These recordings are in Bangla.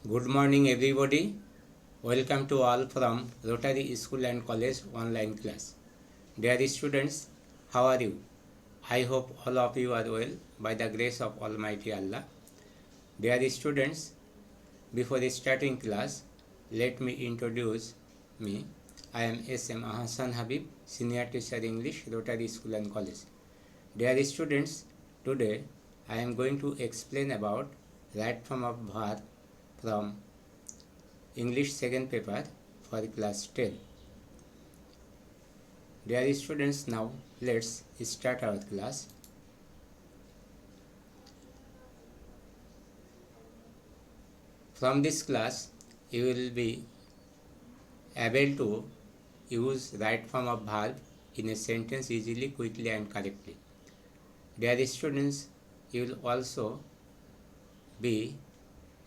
Good morning, everybody. Welcome to all from Rotary School and College online class. Dear students, how are you? I hope all of you are well by the grace of Almighty Allah. Dear students, before starting class, let me introduce me. I am S.M. Ahsan Habib, Senior Teacher English, Rotary School and College. Dear students, today I am going to explain about right form of verb from English second paper for class 10. Dear students, now let's start our class. From this class, you will be able to use right form of verb in a sentence easily, quickly and correctly. Dear students, you will also be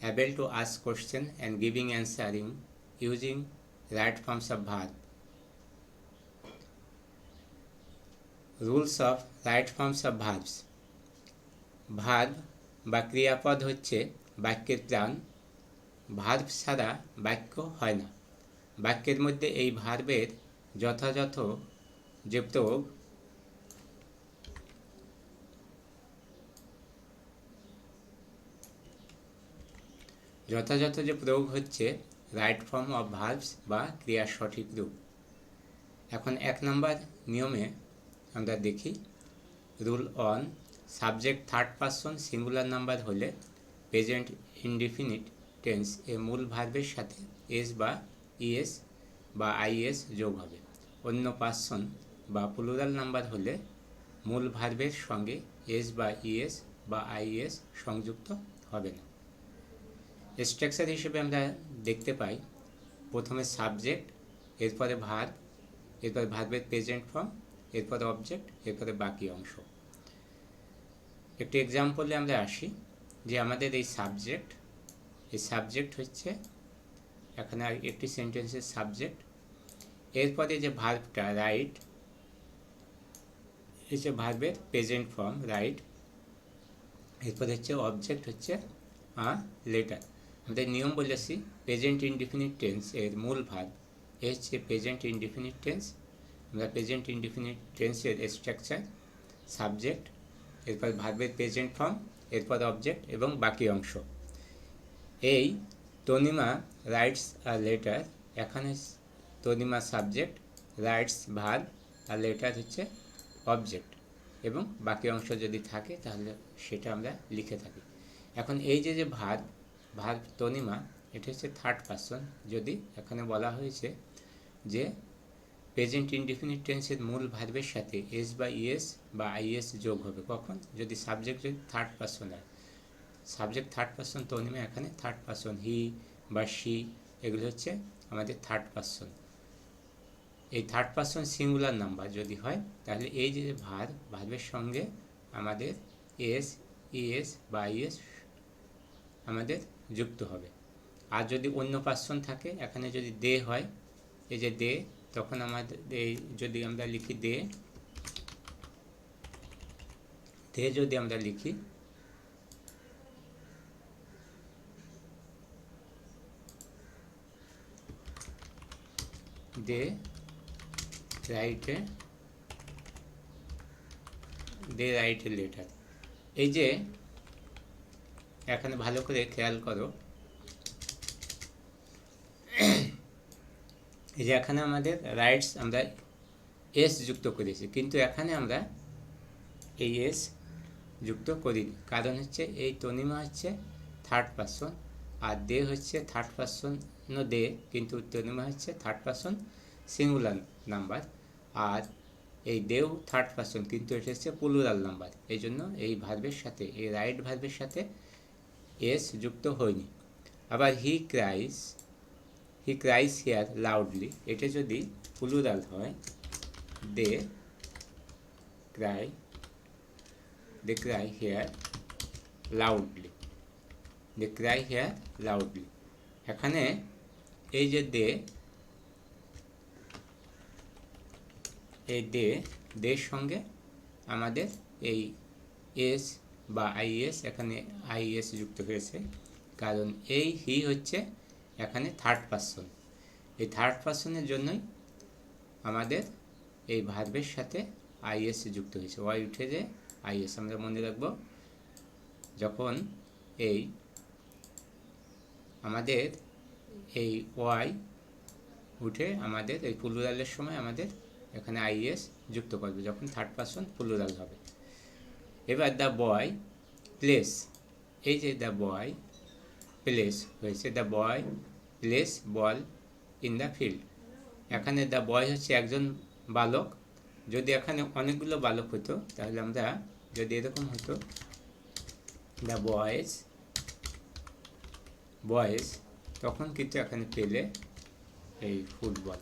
able to ask question and giving answering using right forms of verb. Rules of right forms of verbs. Verb বা ক্রিয়াপদ হচ্ছে বাক্যের প্রাণ। ভার্ব ছাড়া বাক্য হয় না। বাক্যের মধ্যে এই ভার্বের যথাযথ যে প্রয়োগ হচ্ছে রাইট ফর্ম অফ ভার্বস বা ক্রিয়ার সঠিক রূপ। এখন 1 নম্বর নিয়মে আমরা দেখি। Rule on subject third person singular number হলে প্রেজেন্ট ইনডিফিনিট টেন্স এ মূল ভার্বের সাথে এস বা ইএস বা আইএস যোগ হবে। অন্য পার্সন বা প্লুরাল নাম্বার হলে মূল ভার্বের সঙ্গে এস বা ইএস বা আইএস সংযুক্ত হবে না। স্ট্রাকচার হিসেবে আমরা দেখতে পাই, প্রথমে সাবজেক্ট, এরপরে ভার্ব, এরপরে ভার্বের প্রেজেন্ট ফর্ম, এরপরে অবজেক্ট, এরপরে বাকি অংশ। একটি এক্সাম্পলে আমরা আসি যে আমাদের এই সাবজেক্ট হচ্ছে এখানে একটি সেন্টেন্সের সাবজেক্ট। এরপরে যে ভার্বটা রাইট, এই যে ভার্বের প্রেজেন্ট ফর্ম রাইট। এরপরে হচ্ছে অবজেক্ট হচ্ছে লেটার। আমাদের নিয়ম বলেছি প্রেজেন্ট ইনডিফিনিট টেন্স এর মূল ভার্ব হচ্ছে প্রেজেন্ট ইনডিফিনিট টেন্স। আমরা প্রেজেন্ট ইনডিফিনিট টেন্সের স্ট্রাকচার সাবজেক্ট, এরপর ভার্বের প্রেজেন্ট ফর্ম, এরপর অবজেক্ট এবং বাকি অংশ। এই তনিমা রাইটস আর লেটার, এখানে তনিমা সাবজেক্ট, রাইটস ভার্ব আর লেটার হচ্ছে অবজেক্ট এবং বাকি অংশ যদি থাকে তাহলে সেটা আমরা লিখে থাকি। এখন এই যে ভার্ব তনিমা, এটা হচ্ছে থার্ড পারসন। যদি এখানে বলা হয়েছে যে প্রেজেন্ট ইনডিফিনিট টেন্সের মূল ভার্বের সাথে এস বা ইএস বা আইএস যোগ হবে, কখন? যদি সাবজেক্ট যদি থার্ড পারসন হয়। সাবজেক্ট থার্ড পারসন তনিমা এখানে থার্ড পারসন, হি বা শি এগুলো হচ্ছে আমাদের থার্ড পারসন। এই থার্ড পারসন সিঙ্গুলার নাম্বার যদি হয় তাহলে এই যে ভার্বের সঙ্গে আমাদের এস, ইএস বা আইএস আমাদের যুক্ত হবে। আর যদি অন্য পার্সন থাকে, এখানে যদি দে হয়, এই যে দে, তখন আমাদের এই যদি আমরা লিখি দে যদি আমরা লিখি দে রাইট এ লেটার। এই যে এখানে ভালো করে খেয়াল করো, এই যে এখানে আমাদের রাইটস আমরা এস যুক্ত করেছি, কিন্তু এখানে আমরা এই এস যুক্ত করিনি। কারণ হচ্ছে এই তনিমা হচ্ছে থার্ড পারসন আর দে হচ্ছে থার্ড পারসন দে, কিন্তু তনিমা হচ্ছে থার্ড পারসন সিঙ্গুলার নাম্বার। আর এই দেও থার্ড পারসন, কিন্তু এটা হচ্ছে প্লুরাল নাম্বার। এই জন্য এই ভার্বের সাথে, এই রাইট ভার্বের সাথে এস যুক্ত হয়নি। আবার হি ক্রাইস হিয়ার লাউডলি, এটা যদি প্লুরাল হয়, দে ক্রাই হিয়ার লাউডলি, এখানে এই যে দের সঙ্গে আমাদের এই এস বা আইএস, এখানে আইএস যুক্ত হয়েছে। কারণ এই হি হচ্ছে এখানে থার্ড পারসন, এই থার্ড পারসনের জন্যই আমাদের এই ভার্বের সাথে আইএস যুক্ত হয়েছে, ওয়াই উঠে যে আইএস। আমরা মনে রাখবো যখন এই আমাদের এই ওয়াই উঠে আমাদের এই প্লুরালের সময় আমাদের এখানে আইএস যুক্ত করবে যখন থার্ড পারসন প্লুরাল হবে। এবার দ্য বয় প্লেস, এই যে দ্য বয় প্লেস হয়েছে, the boy place ball in the field. এখানে দ্য বয় হচ্ছে একজন বালক, যদি এখানে অনেকগুলো বালক হতো তাহলে আমরা যদি এরকম হতো দ্য বয়েজ, তখন কিন্তু এখানে পেলে এই ফুটবল।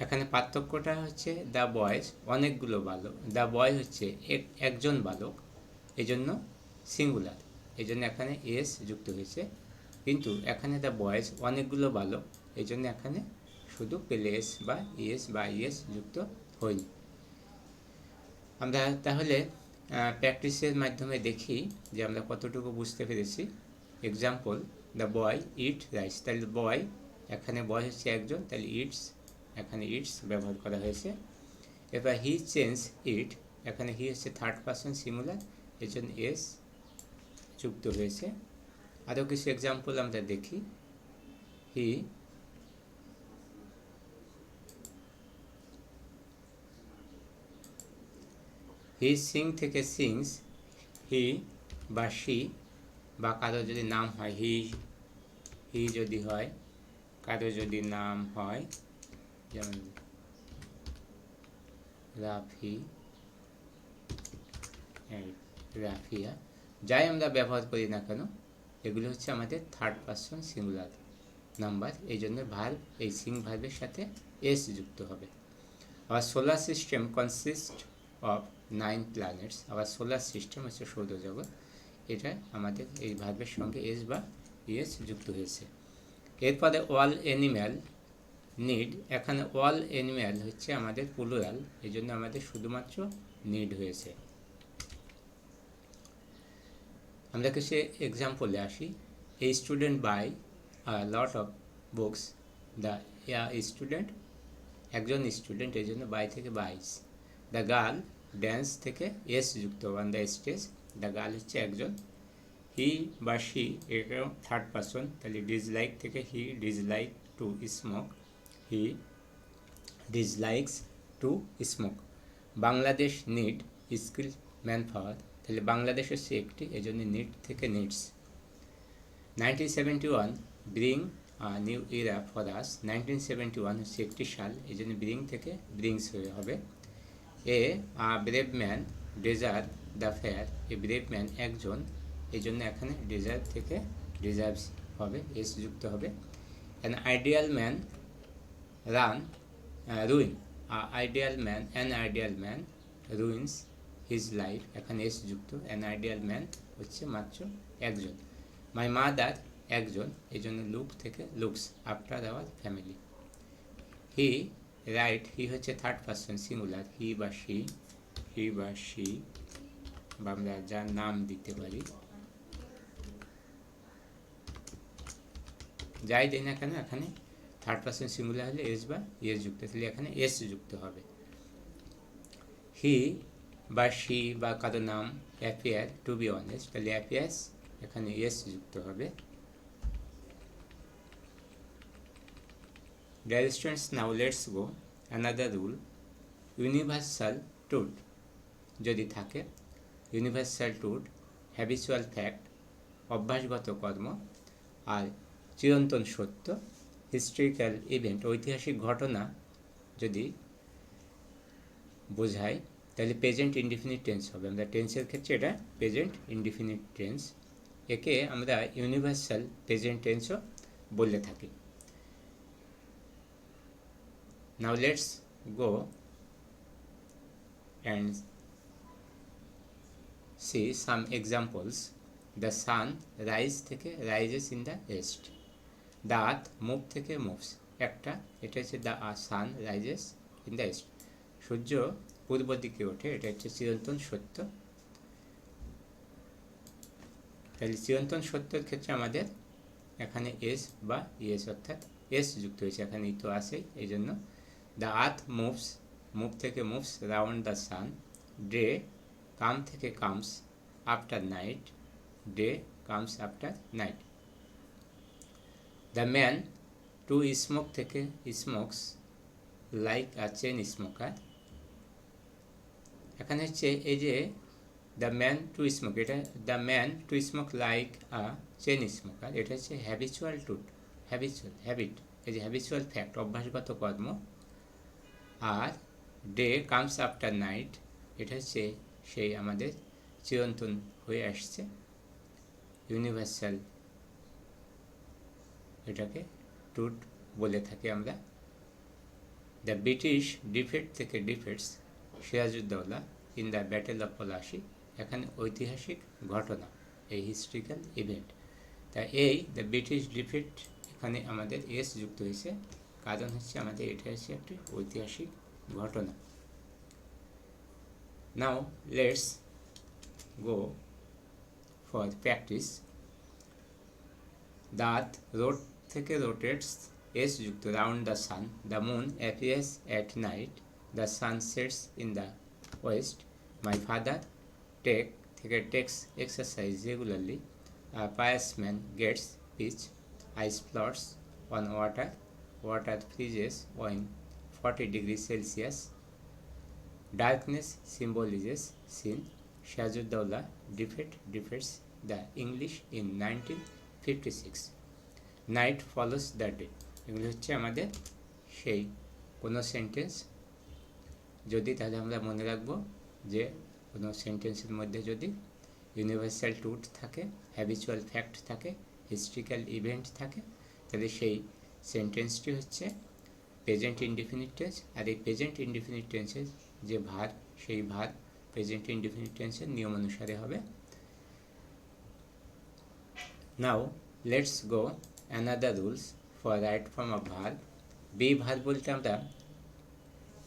এখানে পার্থক্যটা হচ্ছে দ্য বয়েজ অনেকগুলো বালক, দ্য বয় হচ্ছে একজন বালক, এই জন্য সিঙ্গুলার, এই জন্য এখানে এস যুক্ত হয়েছে। কিন্তু এখানে দ্য বয়েজ অনেকগুলো বালক, এই জন্য এখানে শুধু প্লেস বা ইএস যুক্ত হয়নি। আমরা তাহলে প্র্যাকটিসের মাধ্যমে দেখি যে আমরা কতটুকু বুঝতে পেরেছি। Example, the boy eat rice, তাহলে বয় এখানে বয় হচ্ছে একজন, তাহলে ইটস এখানে ইটস ব্যবহার করা হয়েছে। এবার হি চেঞ্জ ইট, এখানে হি হচ্ছে থার্ড পারসন সিঙ্গুলার, এই জন্য এস যুক্ত হয়েছে। আরও কিছু এক্সাম্পল আমরা দেখি। হি সিং থেকে সিংস, হি বা শি বা কারো যদি নাম হয় হি যদি হয়, কারো যদি নাম হয় যেমন রাফিয়া, যাই আমরা ব্যবহার করি না কেন এগুলো হচ্ছে আমাদের থার্ড পারসন সিঙ্গুলার নাম্বার, এই জন্য ভার্ব এই সিং ভার্বের সাথে এস যুক্ত হবে। আবার solar system consist of 9 planets, আবার সোলার সিস্টেম হচ্ছে সৌরজগৎ, এটা আমাদের এই ভার্বের সঙ্গে এস বা ইএস যুক্ত হয়েছে। এরপরে অল অ্যানিম্যাল নিড, এখানে অল অ্যানিম্যাল হচ্ছে আমাদের প্লুরাল, এই জন্য আমাদের শুধুমাত্র নিড হয়েছে। আমরা কিছু এক্সাম্পলে আসি। A student buy a lot of books, the student একজন স্টুডেন্ট, এই জন্য বাই থেকে বাইস। দ্য গার্ল ড্যান্স থেকে এস যুক্ত on the stage, the girl হচ্ছে একজন। হি বা শি এটাও থার্ড পারসন, তাহলে ডিসলাইক থেকে he dislike to smoke, he dislikes to smoke. Bangladesh need skill manpower, তাহলে বাংলাদেশ হচ্ছে একটি, এই জন্য নিড থেকে needs. 1971 bring new era for us, 1971 হচ্ছে একটি সাল, এই জন্য ব্রিং থেকে ব্রিংস হয়ে হবে। এ brave man deserve the fair, A brave man একজন, এই জন্য এখানে ডিজার্ভ থেকে ডিজার্ভস হবে, এস যুক্ত হবে। An ideal man ruin, an ideal man ruins his life, এখানে এস যুক্ত, অ্যান আইডিয়াল ম্যান হচ্ছে মাত্র একজন। মাই মাদার একজন, এই জন্য লুক থেকে looks after our family. He right, he হচ্ছে থার্ড পারসন সিঙ্গুলার, হি বা শি বা আমরা যার নাম দিতে পারি, যাই দিই না কেন এখানে থার্ড পারসন সিঙ্গুলার হলে এস বা ইএস যুক্ত, তাহলে এখানে এস যুক্ত হবে। হি বা শি বা কারো নাম অ্যাপিয়ার টু বি অনেস্ট, তাহলে অ্যাপিয়ার্স এখানে এস যুক্ত হবে। Dear students, now let's go another rule, universal truth যদি থাকে, ইউনিভার্সাল ট্রুথ, হ্যাবিচুয়াল ফ্যাক্ট অভ্যাসগত কর্ম, আর চিরন্তন সত্য হিস্ট্রিক্যাল ইভেন্ট ঐতিহাসিক ঘটনা যদি বোঝায় তাহলে প্রেজেন্ট ইনডিফিনিট টেন্স হবে। আমরা টেন্সের ক্ষেত্রে এটা প্রেজেন্ট ইনডিফিনিট টেন্স, একে আমরা ইউনিভার্সাল প্রেজেন্ট টেন্সও বলে থাকি। Now let's go and see some examples. The sun rise থেকে rises in the east. The earth move থেকে moves, একটা, এটা হচ্ছে the sun rises in the east, সূর্য পূর্ব দিকে ওঠে, এটা হচ্ছে চিরন্তন সত্য। তাহলে চিরন্তন সত্যের ক্ষেত্রে আমাদের এখানে এস বা ইয়েস অর্থাৎ এস যুক্ত হয়েছে, এখানে ই তো আসেই, এই জন্য দ্য আর্থ মুভস, মুভ থেকে moves round the sun, day come থেকে comes after night, day comes after night. The man to smoke থেকে smokes like a chain smoker. এখানে হচ্ছে এই যে দ্য ম্যান টু স্মোক, এটা the man to smoke like a chain smoker, এটা হচ্ছে হ্যাবিচুয়াল টু, হ্যাবিচুয়াল হ্যাবিট, এই যে হ্যাবিচুয়াল ফ্যাক্ট, অভ্যাসগত কর্ম। আর ডে কামস আফটার নাইট, এটা হচ্ছে সেই আমাদের চিরন্তন হয়ে আসছে ইউনিভার্সাল, এটাকে ট্রুথ বলে থাকি আমরা। দ্য ব্রিটিশ ডিফিট থেকে defeats Sirajuddaula in the battle of Palashi, এখানে ঐতিহাসিক ঘটনা, এই হিস্ট্রিক্যাল ইভেন্ট। তাই এই দ্য ব্রিটিশ ডিফিট এখানে আমাদের এস যুক্ত হয়েছে, কারণ হচ্ছে আমাদের এটা হচ্ছে একটি ঐতিহাসিক ঘটনা। Now let's go for practice. The earth rotate থেকে রোটেটস, এস যুক্ত round the sun, the moon appears at night, the sun sets in the west, my father take থেকে takes exercise regularly, a pious man gets peace, ice floats on water, water freezes when 40 degrees Celsius, darkness symbolizes sin, Shazuddaula defeats the English in 1956, night follows the day। এগুলো হচ্ছে আমাদের সেই কোনো সেন্টেন্স, যদি তাহলে আমরা মনে রাখবো যে কোনো সেন্টেন্সের মধ্যে যদি ইউনিভার্সাল ট্রুথ থাকে, হ্যাবিচুয়াল ফ্যাক্ট থাকে, হিস্ট্রিক্যাল ইভেন্ট থাকে, তাহলে সেই সেন্টেন্সটি হচ্ছে প্রেজেন্ট ইনডিফিনিট টেন্স। আর এই প্রেজেন্ট ইনডিফিনিট টেন্সের যে ভার, সেই ভার প্রেজেন্ট ইনডিফিনিট টেন্সের নিয়ম অনুসারে হবে। নাও let's go another rules for right form of verb. Be verb বলতে আমরা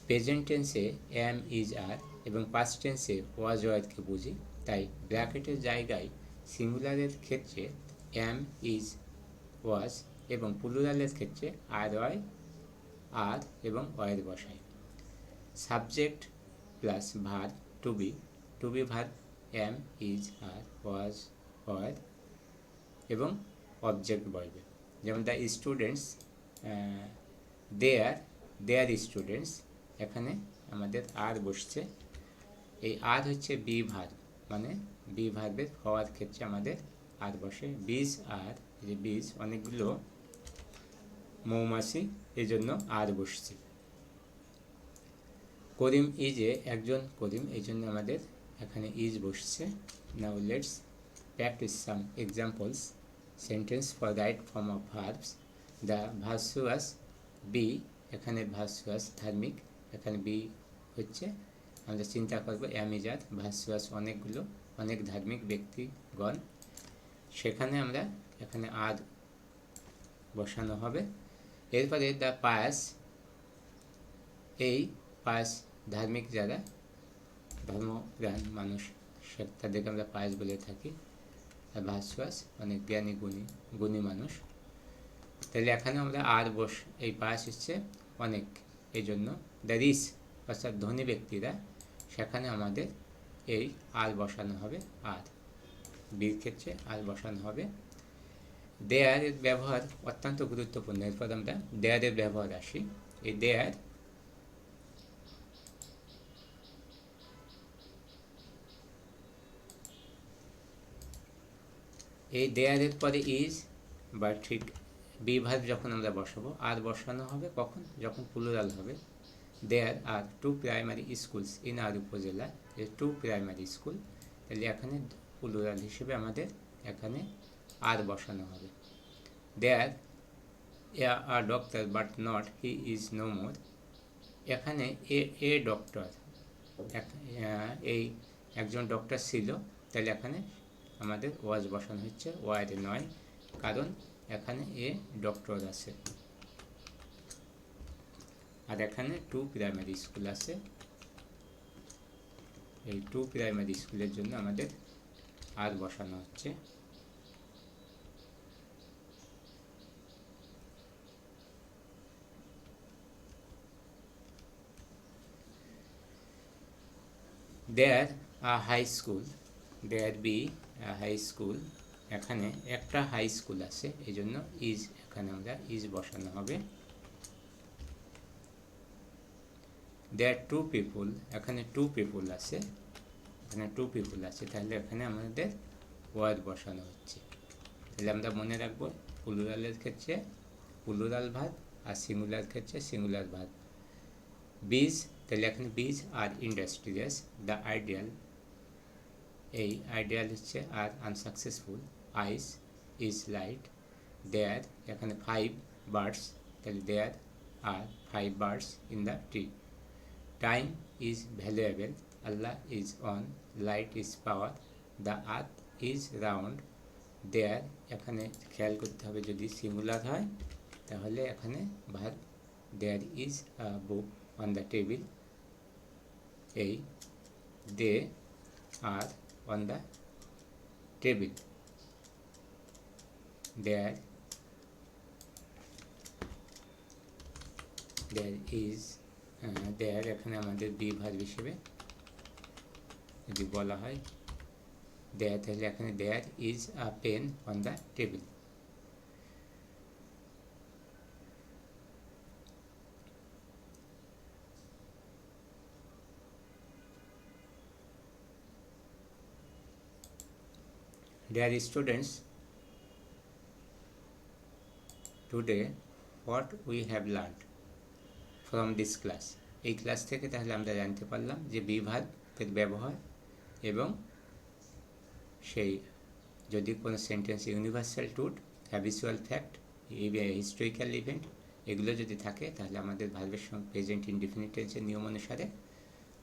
প্রেজেন্ট টেন্সে এম, ইজ, আর এবং পাস্ট টেন্সে ওয়াজ, ওয়ারকে বুঝি। তাই ব্র্যাকেটের জায়গায় সিঙ্গুলারের ক্ষেত্রে এম, ইজ, ওয়াজ এবং প্লুরালের ক্ষেত্রে আর, ওয়াই, আর এবং ওয়ার বসাই। Subject plus verb to be verb am, is, are, was, were এবং অবজেক্ট বসবে। যেমন দ্য স্টুডেন্টস, দেয়ার স্টুডেন্টস, এখানে আমাদের আর বসছে। এই আর হচ্ছে বি ভার্ব, মানে বি ভার্বের হওয়ার ক্ষেত্রে আমাদের আর বসে। বীজ আর, যে বীজ অনেকগুলো মৌমাছি, এই জন্য আর বসছে। করিম ইজে একজন করিম, এই জন্য আমাদের এখানে ইজ বসছে। Now let's practise some examples sentence for right form of verbs. The virtuous be, এখানে ভার্চুয়াস ধার্মিক, এখানে বি হচ্ছে আমরা চিন্তা করবো অ্যামিজার, ভার্চুয়াস অনেকগুলো, অনেক ধার্মিক ব্যক্তিগণ, সেখানে আমরা এখানে আর বসানো হবে। এরপরে দ্য পায়াস, এই পায়াস ধার্মিক যারা ধর্মপ্রাণ মানুষ, তাদেরকে আমরা পায়াস বলে থাকি। আর ভার্চুয়াস অনেক জ্ঞানী গুণী মানুষ, তাহলে এখানে আমরা আর এই পায়াস হচ্ছে অনেক, এই জন্য দ্য রিচ অর্থাৎ ধনী ব্যক্তিরা, সেখানে আমাদের এই আর বসানো হবে, আর বীর ক্ষেত্রে আর বসানো হবে। দেয়ারের ব্যবহার অত্যন্ত গুরুত্বপূর্ণ। এরপর আমরা দেয়ারের ব্যবহার আসি। এই দেয়ার, এই দেয়ারের পরে ইজ বা ঠিক বি ভার্ব যখন আমরা বসাবো, আর বসানো হবে কখন, যখন প্লুরাল হবে। দেয়ার আর 2 প্রাইমারি স্কুলস ইন আর উপজেলা, 2 প্রাইমারি স্কুল, তাহলে এখানে প্লুরাল হিসেবে আমাদের এখানে আর বসানো হবে। There a doctor but not he is no more, এখানে এ ডক্টর, এই একজন ডক্টর ছিল, তাহলে এখানে আমাদের ওয়াজ বসানো হচ্ছে, ওয়ার নয়, কারণ এখানে এ ডক্টর আছে। আর এখানে 2 প্রাইমারি স্কুল আছে, এই 2 প্রাইমারি স্কুলের জন্য আমাদের আর বসানো হচ্ছে। There a high school, there be a high school, এখানে একটা হাই স্কুল আছে, এই জন্য ইজ, এখানে আমরা ইজ বসানো হবে। দেয়ার টু পিপুল, এখানে টু পিপুল আছে, এখানে টু পিপুল আছে, তাহলে এখানে আমাদের ওয়ার বসানো হচ্ছে। তাহলে আমরা মনে রাখবো প্লুরালের ক্ষেত্রে প্লুরাল ভার্ব আর সিঙ্গুলার ক্ষেত্রে সিঙ্গুলার ভার্ব। বিজ, তাহলে এখানে bees are industrious, the ideal, এই আইডিয়াল হচ্ছে are unsuccessful, ice is light, there, এখানে 5 বার্ডস, তাহলে there are 5 birds in the tree, time is valuable, Allah is one, light is power, the earth is round, there, এখানে খেয়াল করতে হবে যদি সিঙ্গুলার হয় তাহলে এখানে verb, there is a book on the table, এই they are on the table, there is, there এখানে আমাদের বি ভার্ব হিসেবে যদি বলা হয় দেয়ার, তাহলে এখানে there is a pen on the table. Dear students, today what we have learned from this class, এই ক্লাস থেকে তাহলে আমরা জানতে পারলাম যে বি ভার্বের ব্যবহার এবং সেই যদি কোনো sentence universal truth, habitual fact, historical event এগুলো যদি থাকে তাহলে আমাদের ভার্বের সঙ্গে প্রেজেন্ট ইনডিফিনিট টেন্সের নিয়ম অনুসারে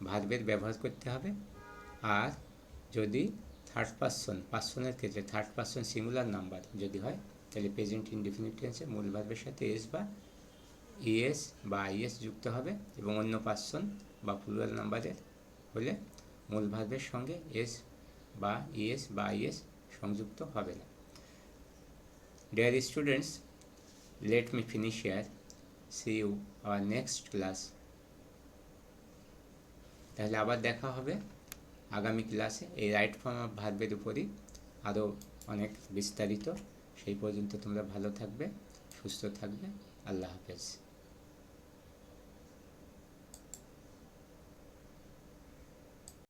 ভার্বের ব্যবহার করতে হবে। আর যদি থার্ড পার্সনের ক্ষেত্রে থার্ড পার্সন সিঙ্গুলার নাম্বার যদি হয় তাহলে প্রেজেন্ট ইনডিফিনিট টেন্সে মূল ভার্বের সাথে এস বা ইএস বা আইএস যুক্ত হবে, এবং অন্য পার্সন বা প্লুরাল নাম্বারের হলে মূল ভার্বের সঙ্গে এস বা ইএস বা আইএস সংযুক্ত হবে না। Dear students, let me finish here, see you our next class. তাহলে আবার দেখা হবে আগামী ক্লাসে এই রাইট ফর্ম অফ ভার্বের উপরই আরও অনেক বিস্তারিত। সেই পর্যন্ত তোমরা ভালো থাকবে, সুস্থ থাকবে। আল্লাহ হাফেজ।